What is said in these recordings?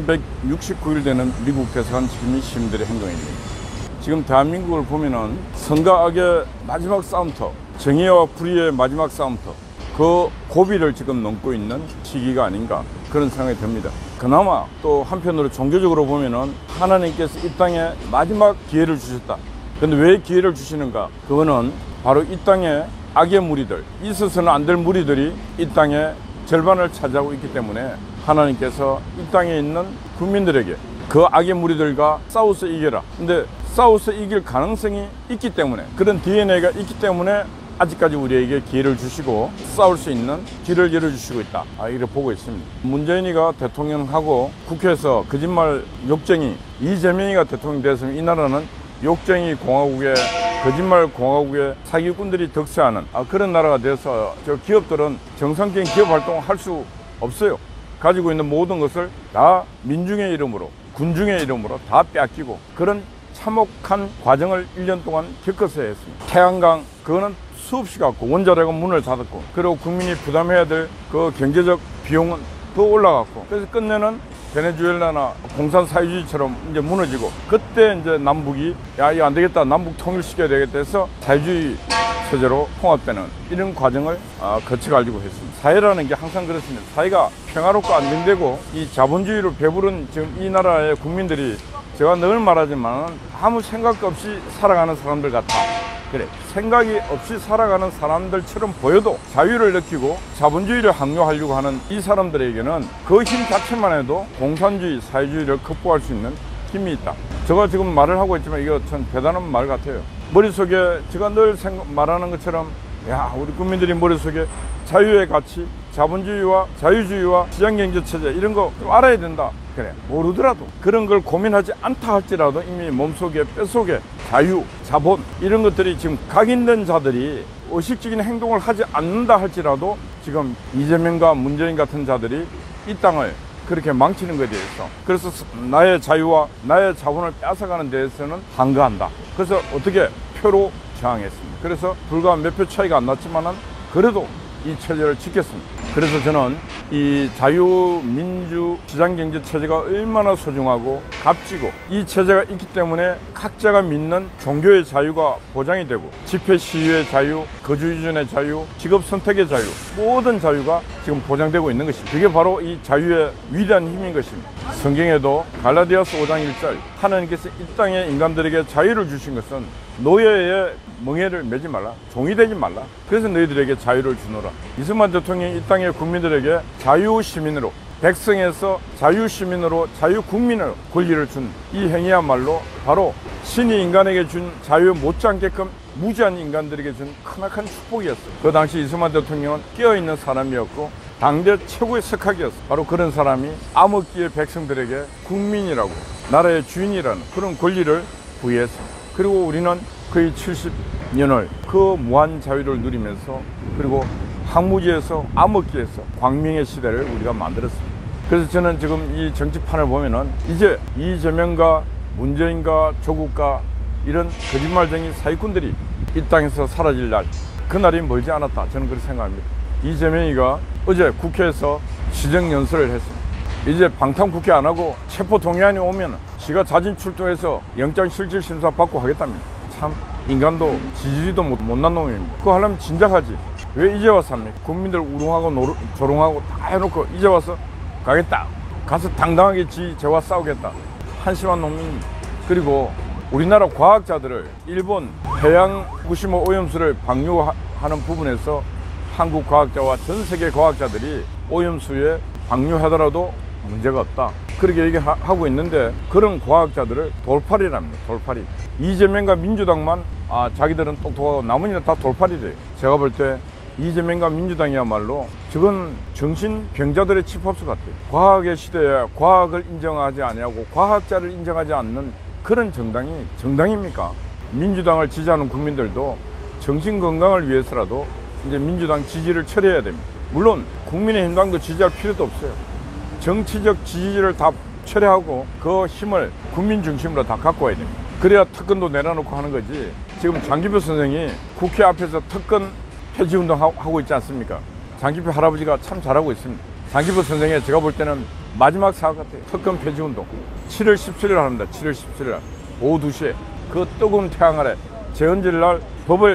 1169일 되는 미국 대사관 시민들의 행동입니다. 지금 대한민국을 보면은 선과 악의 마지막 싸움터, 정의와 불의의 마지막 싸움터, 그 고비를 지금 넘고 있는 시기가 아닌가 그런 생각이 듭니다. 그나마 또 한편으로 종교적으로 보면은 하나님께서 이 땅에 마지막 기회를 주셨다. 근데 왜 기회를 주시는가? 그거는 바로 이 땅에 악의 무리들, 있어서는 안 될 무리들이 이 땅에 절반을 차지하고 있기 때문에 하나님께서 이 땅에 있는 국민들에게 그 악의 무리들과 싸워서 이겨라. 근데 싸워서 이길 가능성이 있기 때문에, 그런 DNA가 있기 때문에 아직까지 우리에게 기회를 주시고 싸울 수 있는 길을 열어주시고 있다. 이렇게 보고 있습니다. 문재인이가 대통령하고 국회에서 거짓말 욕쟁이 이재명이가 대통령 됐으면 이 나라는 욕쟁이 공화국의 거짓말 공화국의 사기꾼들이 득세하는 그런 나라가 돼서 저 기업들은 정상적인 기업 활동을 할 수 없어요. 가지고 있는 모든 것을 다 민중의 이름으로, 군중의 이름으로 다 뺏기고 그런 참혹한 과정을 1년 동안 겪었어야 했습니다. 태양광 그거는 수없이 갖고 원자력은 문을 닫았고, 그리고 국민이 부담해야 될 그 경제적 비용은 더 올라갔고, 그래서 끝내는 베네수엘라나 공산 사회주의처럼 이제 무너지고, 그때 이제 남북이 이거 안 되겠다, 남북 통일시켜야 되겠다 해서 사회주의 체제로 통합되는 이런 과정을 거쳐가지고 했습니다. 사회라는 게 항상 그렇습니다. 사회가 평화롭고 안정되고 이 자본주의로 배부른 지금 이 나라의 국민들이, 제가 늘 말하지만 아무 생각 없이 살아가는 사람들 같아. 그래, 생각이 없이 살아가는 사람들처럼 보여도 자유를 느끼고 자본주의를 항요하려고 하는 이 사람들에게는 그 힘 자체만 해도 공산주의, 사회주의를 극복할 수 있는 힘이 있다. 제가 지금 말을 하고 있지만 이거 참 대단한 말 같아요. 머릿속에 제가 늘 말하는 것처럼, 우리 국민들이 머릿속에 자유의 가치, 자본주의와 자유주의와 시장경제체제 이런 거 좀 알아야 된다. 그래, 모르더라도 그런 걸 고민하지 않다 할지라도 이미 몸속에, 뼛속에 자유, 자본 이런 것들이 지금 각인된 자들이 의식적인 행동을 하지 않는다 할지라도 지금 이재명과 문재인 같은 자들이 이 땅을 그렇게 망치는 것에 대해서, 그래서 나의 자유와 나의 자본을 뺏어가는 데에서는 한가한다. 그래서 어떻게 표로 저항했습니다. 그래서 불과 몇 표 차이가 안 났지만은 그래도 이 체제를 지켰습니다. 그래서 저는 이 자유민주 시장경제 체제가 얼마나 소중하고 값지고, 이 체제가 있기 때문에 각자가 믿는 종교의 자유가 보장이 되고, 집회 시위의 자유, 거주 이전의 자유, 직업 선택의 자유, 모든 자유가 지금 보장되고 있는 것입니다. 그게 바로 이 자유의 위대한 힘인 것입니다. 성경에도 갈라디아서 5장 1절, 하나님께서 이 땅의 인간들에게 자유를 주신 것은 노예의 멍에를 매지 말라, 종이 되지 말라, 그래서 너희들에게 자유를 주노라. 이승만 대통령이 이 땅의 국민들에게 자유시민으로, 백성에서 자유시민으로, 자유국민으로 권리를 준 이 행위야말로 바로 신이 인간에게 준 자유 못지않게끔 무지한 인간들에게 준 크나큰 축복이었어요. 그 당시 이승만 대통령은 깨어있는 사람이었고 당대 최고의 석학이었어요. 바로 그런 사람이 암흑기의 백성들에게 국민이라고, 나라의 주인이라는 그런 권리를 부여했습니다. 그리고 우리는 거의 70년을 그 무한 자유를 누리면서, 그리고 항무지에서, 암흑기에서 광명의 시대를 우리가 만들었습니다. 그래서 저는 지금 이 정치판을 보면은 이제 이재명과 문재인과 조국과 이런 거짓말쟁이 사기꾼들이 이 땅에서 사라질 날, 그날이 멀지 않았다, 저는 그렇게 생각합니다. 이재명이가 어제 국회에서 시정연설을 했습니다. 이제 방탄국회 안 하고 체포동의안이 오면 지가 자진 출동해서 영장실질심사 받고 하겠답니다. 참 인간도 지지리도 못난 놈입니다. 그거 하려면 진작 하지. 왜 이제 와서 합니까? 국민들 우롱하고 조롱하고 다 해놓고 이제 와서 가겠다, 가서 당당하게 저와 싸우겠다, 한심한 놈입니다. 그리고 우리나라 과학자들을 일본 해양 후쿠시마 오염수를 방류하는 부분에서 한국 과학자와 전 세계 과학자들이 오염수에 방류하더라도 문제가 없다, 그렇게 얘기하고 있는데, 그런 과학자들을 돌팔이랍니다. 돌팔이. 이재명과 민주당만 자기들은 똑똑하고 나머지는 다 돌팔이래요. 제가 볼 때 이재명과 민주당이야말로 저건 정신병자들의 집합소 같아요. 과학의 시대에 과학을 인정하지 아니하고 과학자를 인정하지 않는 그런 정당이 정당입니까? 민주당을 지지하는 국민들도 정신건강을 위해서라도 이제 민주당 지지를 철회해야 됩니다. 물론 국민의힘당도 지지할 필요도 없어요. 정치적 지지를 다 철회하고 그 힘을 국민 중심으로 다 갖고 와야 됩니다. 그래야 특권도 내려놓고 하는 거지. 지금 장기표 선생이 국회 앞에서 특권 폐지운동 하고 있지 않습니까? 장기표 할아버지가 참 잘하고 있습니다. 장기표 선생이 제가 볼 때는 마지막 사업 같아요. 특검 폐지운동 7월 17일 합니다. 7월 17일 오후 2시에 그 뜨거운 태양 아래 재헌절 날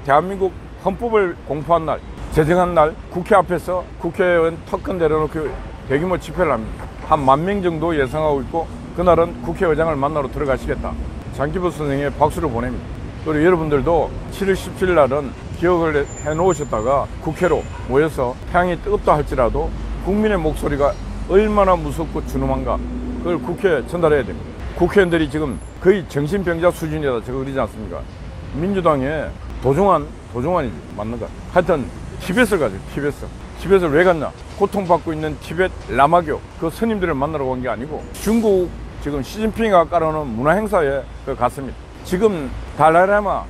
대한민국 헌법을 공포한 날, 제정한 날 국회 앞에서 국회의원 특권 내려놓고 대규모 집회를 합니다. 한 10,000명 정도 예상하고 있고 그날은 국회의장을 만나러 들어가시겠다. 장기부 선생의 박수를 보냅니다. 그리고 여러분들도 7월 17일 날은 기억을 해놓으셨다가 국회로 모여서 태양이 뜨겁다 할지라도 국민의 목소리가 얼마나 무섭고 준엄한가 그걸 국회에 전달해야 됩니다. 국회의원들이 지금 거의 정신병자 수준이다 저거 그러지 않습니까? 민주당에 도종환이 맞는가? 하여튼 티벳을 가죠. 티벳을 왜 갔냐? 고통받고 있는 티벳 라마교 그 스님들을 만나러 간 게 아니고 중국 지금 시진핑이가 깔아놓은 문화행사에 갔습니다. 지금 달라이라마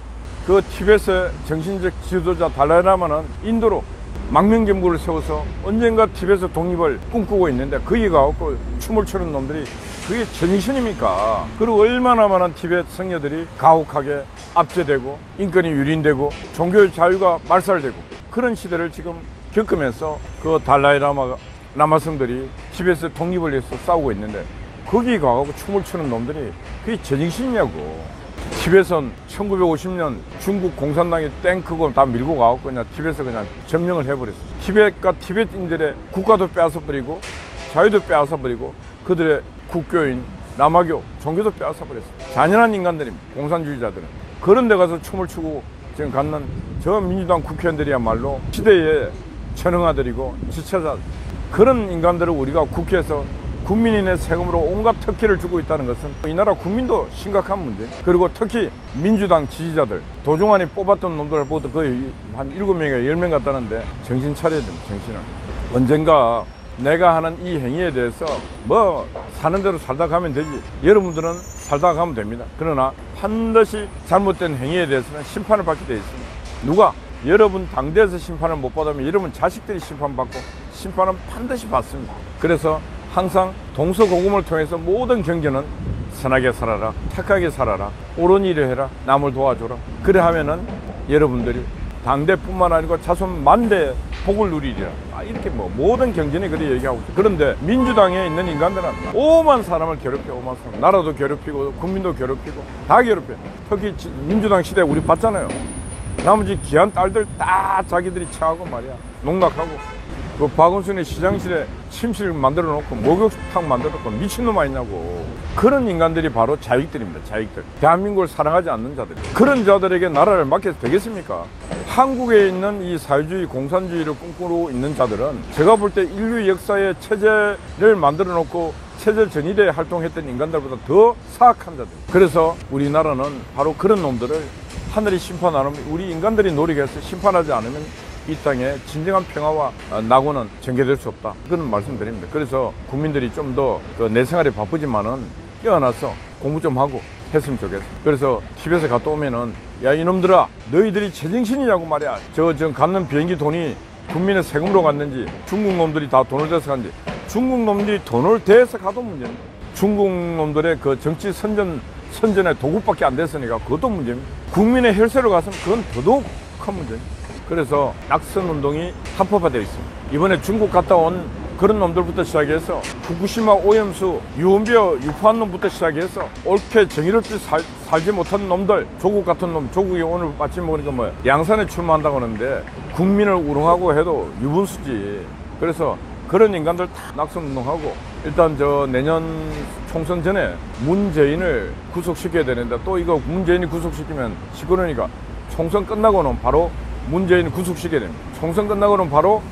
그 티벳의 정신적 지도자 달라이라마는 인도로 망명정부를 세워서 언젠가 티벳의 독립을 꿈꾸고 있는데 거기 가고 춤을 추는 놈들이 그게 제정신입니까? 그리고 얼마나 많은 티벳 성녀들이 가혹하게 압제되고 인권이 유린되고 종교의 자유가 말살되고 그런 시대를 지금 겪으면서 그 라마성들이 티벳의 독립을 위해서 싸우고 있는데 거기 가고 춤을 추는 놈들이 그게 제정신이냐고. 티벳은 1950년 중국 공산당이 탱크고 다 밀고 가고 그냥 티벳을 그냥 점령을 해버렸어요. 티벳과 티벳인들의 국가도 빼앗아버리고 자유도 빼앗아버리고 그들의 국교인 라마교 종교도 빼앗아버렸어요. 잔인한 인간들입니다. 공산주의자들은. 그런 데 가서 춤을 추고 지금 갖는 저 민주당 국회의원들이야말로 시대의 천응아들이고 지체자 그런 인간들을 우리가 국회에서 국민인의 세금으로 온갖 특혜를 주고 있다는 것은 이 나라 국민도 심각한 문제. 그리고 특히 민주당 지지자들 도종환이 뽑았던 놈들 보다 거의 한 7명이나 10명 같다는데 정신 차려야 됩니다. 정신을. 언젠가 내가 하는 이 행위에 대해서 뭐 사는 대로 살다 가면 되지. 여러분들은 살다 가면 됩니다. 그러나 반드시 잘못된 행위에 대해서는 심판을 받게 되어 있습니다. 누가? 여러분 당대에서 심판을 못 받으면 여러분 자식들이 심판받고 심판은 반드시 받습니다. 그래서 항상 동서고금을 통해서 모든 경제는 선하게 살아라, 착하게 살아라, 옳은 일을 해라, 남을 도와줘라. 그래 하면은 여러분들이 당대뿐만 아니고 자손 만대 복을 누리리라. 이렇게 뭐 모든 경전이 그렇게 얘기하고 있어요. 그런데 민주당에 있는 인간들은 오만 사람을 괴롭혀, 오만 사람. 나라도 괴롭히고 국민도 괴롭히고 다 괴롭혀. 특히 민주당 시대 우리 봤잖아요. 나머지 귀한 딸들 다 자기들이 차하고 말이야. 농락하고. 그 박원순의 시장실에 침실 만들어 놓고 목욕탕 만들어 놓고 미친놈 아니냐고. 그런 인간들이 바로 자익들입니다. 자익들. 대한민국을 사랑하지 않는 자들. 그런 자들에게 나라를 맡겨도 되겠습니까? 한국에 있는 이 사회주의 공산주의를 꿈꾸고 있는 자들은 제가 볼 때 인류 역사의 체제를 만들어 놓고 체제 전일에 활동했던 인간들보다 더 사악한 자들. 그래서 우리나라는 바로 그런 놈들을 하늘이 심판 안 하면 우리 인간들이 노력해서 심판하지 않으면 이 땅에 진정한 평화와 낙원은 전개될 수 없다. 그런 말씀드립니다. 그래서 국민들이 좀 더 내 생활이 바쁘지만은 깨어나서 공부 좀 하고 했으면 좋겠어. 그래서 TV에서 갔다 오면은 야 이놈들아 너희들이 제정신이냐고 말이야. 저 갖는 비행기 돈이 국민의 세금으로 갔는지 중국 놈들이 다 돈을 대서 갔는지 중국 놈들이 돈을 대서 가도 문제입니다. 중국 놈들의 그 정치 선전의 도구밖에 안 됐으니까 그것도 문제입니다. 국민의 혈세로 갔으면 그건 더더욱 큰 문제입니다. 그래서 낙선운동이 합법화되어 있습니다. 이번에 중국 갔다 온 그런 놈들부터 시작해서 후쿠시마 오염수 유언비어 유포한 놈부터 시작해서 옳게 정의롭게 살지 못한 놈들 조국 같은 놈 조국이 오늘 마침 보니까 뭐 양산에 출마한다고 하는데 국민을 우롱하고 해도 유분수지. 그래서 그런 인간들 다 낙선운동하고 일단 저 내년 총선 전에 문재인을 구속시켜야 되는데 또 이거 문재인이 구속시키면 시끄러우니까 총선 끝나고는 바로 문재인 구속시켜야 됩니다. 총선 끝나고는 바로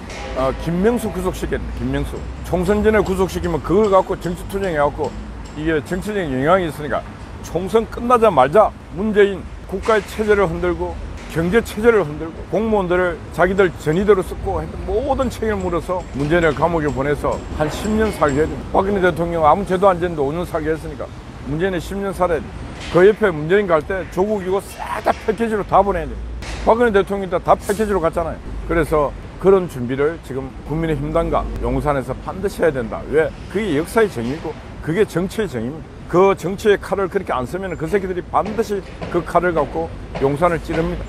김명수 구속시켜야 됩니다. 김명수. 총선 전에 구속시키면 그걸 갖고 정치투쟁해갖고 이게 정치적인 영향이 있으니까 총선 끝나자마자 문재인 국가의 체제를 흔들고 경제 체제를 흔들고 공무원들을 자기들 전의대로 쓰고 모든 책임을 물어서 문재인을 감옥에 보내서 한 10년 살게 해야 됩니다. 박근혜 대통령 아무 죄도 안 짓는데 5년 살게 했으니까 문재인이 10년 살아야 됩니다. 그 옆에 문재인 갈 때 조국이고 싹 다 패키지로 다 보내야 됩니다. 박근혜 대통령이 다 패키지로 갔잖아요. 그래서 그런 준비를 지금 국민의힘당과 용산에서 반드시 해야 된다. 왜? 그게 역사의 정의고 그게 정치의 정의입니다. 그 정치의 칼을 그렇게 안 쓰면 그 새끼들이 반드시 그 칼을 갖고 용산을 찌릅니다.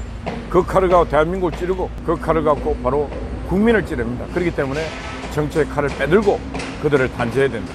그 칼을 갖고 대한민국을 찌르고 그 칼을 갖고 바로 국민을 찌릅니다. 그렇기 때문에 정치의 칼을 빼들고 그들을 단죄해야 됩니다.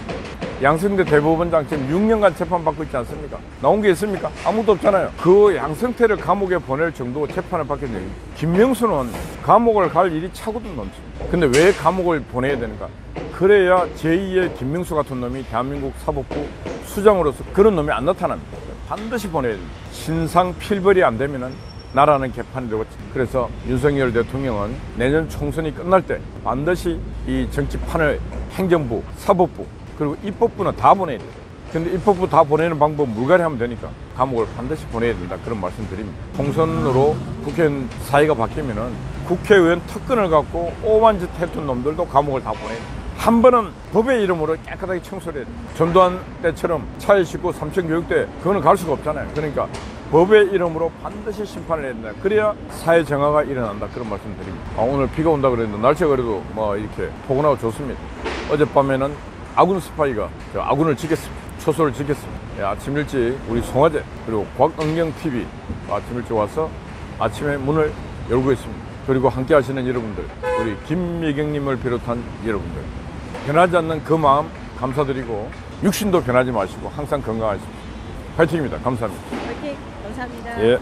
양승태 대법원장 지금 6년간 재판받고 있지 않습니까? 나온 게 있습니까? 아무도 없잖아요. 그 양승태를 감옥에 보낼 정도 재판을 받겠네요. 김명수는 감옥을 갈 일이 차고도 넘칩니다. 근데 왜 감옥을 보내야 되는가? 그래야 제2의 김명수 같은 놈이 대한민국 사법부 수장으로서 그런 놈이 안 나타납니다. 반드시 보내야 됩니다. 신상 필벌이 안 되면은 나라는 개판이 되고, 그래서 윤석열 대통령은 내년 총선이 끝날 때 반드시 이 정치판을 행정부, 사법부, 그리고 입법부는 다 보내야 돼요. 근데 입법부 다 보내는 방법 물갈이 하면 되니까 감옥을 반드시 보내야 된다. 그런 말씀 드립니다. 총선으로 국회의원 사이가 바뀌면은 국회의원 특권을 갖고 오만 짓 했던 놈들도 감옥을 다 보내야 돼요. 한 번은 법의 이름으로 깨끗하게 청소를 해야 돼요. 전두환 때처럼 차에 싣고 삼천교육대 그거는 갈 수가 없잖아요. 그러니까 법의 이름으로 반드시 심판을 해야 된다. 그래야 사회 정화가 일어난다. 그런 말씀 드립니다. 오늘 비가 온다 그랬는데 날씨가 그래도 뭐 이렇게 포근하고 좋습니다. 어젯밤에는 아군 스파이가 아군을 지켰습니다. 초소를 지켰습니다. 아침 일찍 우리 송화제 그리고 곽은경TV 아침 일찍 와서 아침에 문을 열고 있습니다. 그리고 함께 하시는 여러분들, 우리 김미경님을 비롯한 여러분들, 변하지 않는 그 마음 감사드리고 육신도 변하지 마시고 항상 건강하십시오. 파이팅입니다. 감사합니다. 파이팅! 감사합니다. 예.